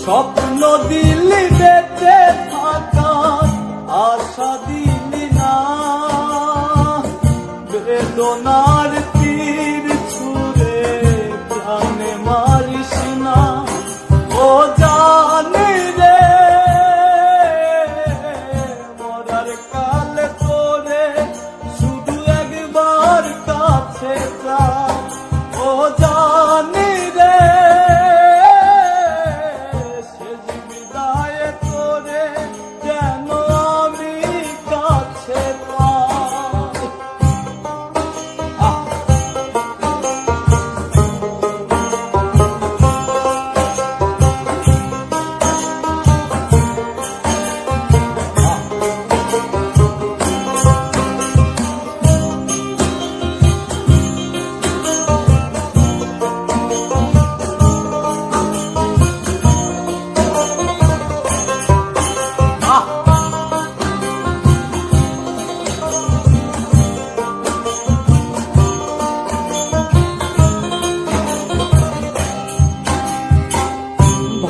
স্বপ্ন দিলি বেঁচে থাকার আশা দিলি না, বেদনার তীর ছুঁড়ে প্রাণে মারিস না। ও জানি রে মরার কালে তোরে শুধু একবার কাছে যা। ও জানি রে শেষ বিদায়ে তোরে যেন আমি কাছে পাই।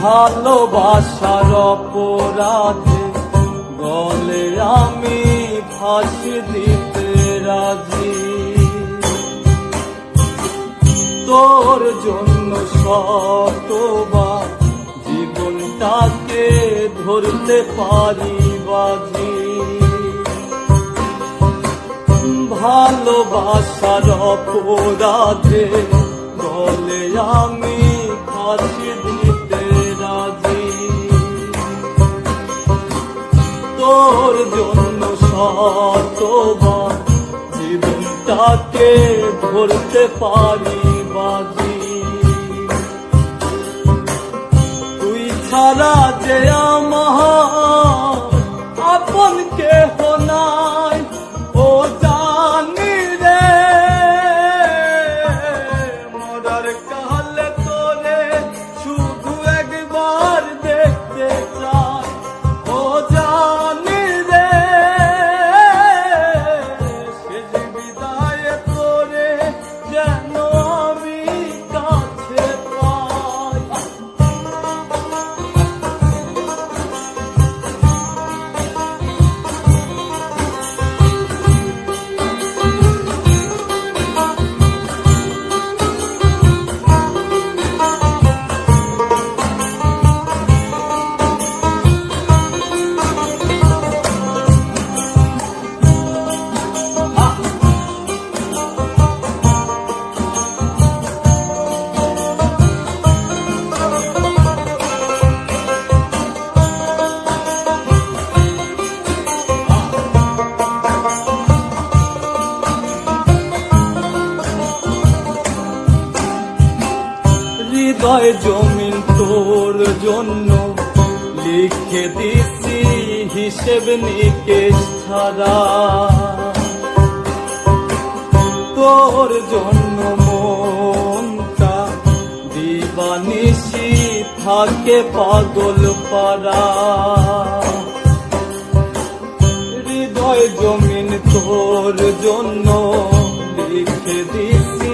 ভালোবাসার অপরাধে গলে আমি ফাঁসি দিতে রাজি, তোর জন্য শতবার জীবনটাকে ধরতে পারি বাজি। ভালোবাসার অপরাধে গলে আমি ফাঁসি দিতে রাজি, তোর জন্য শতবার জীবনটাকে ধরতে পারি বাজি। তুই ছাড়া যে আমার আপন কেহ নাই, ও জানি রে মরার কালে তোরে শুধু একবার দেখতে চাই। ও জানি রে শেষ বিদায়ে তোরে যেন আমি কাছে পাই। হৃদয় জমিন তোর জন্য লিখে দিছি হিসেব নিকেশ ছাড়া, তোর জন্য মনটা দিবানিশি থাকে পাগল পারা। হৃদয় জমিন তোর জন্য লিখে দিছি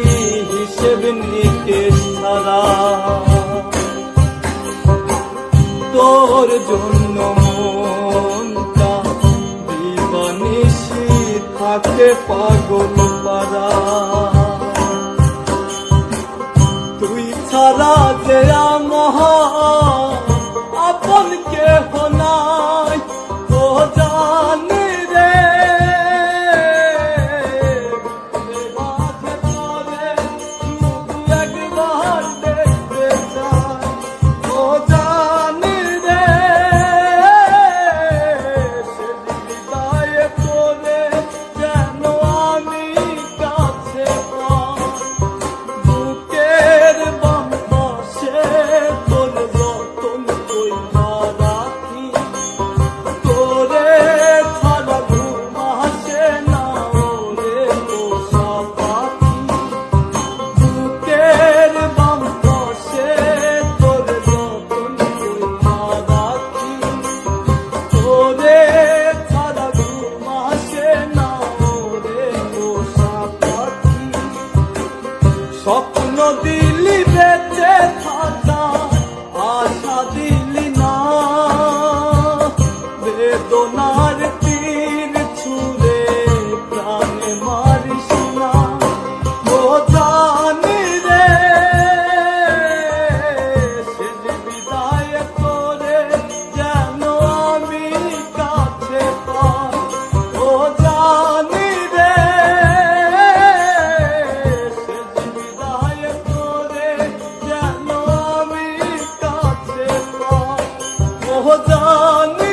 হিসেব নিকেশ ছাড়া, তোর জন্য মনটা দিবানিশি থাকে পাগল পারা। তুই ছাড়া যে আমার আপন কেহ নাই, ও জানি রে বুকের বাম পাশে তোর জানি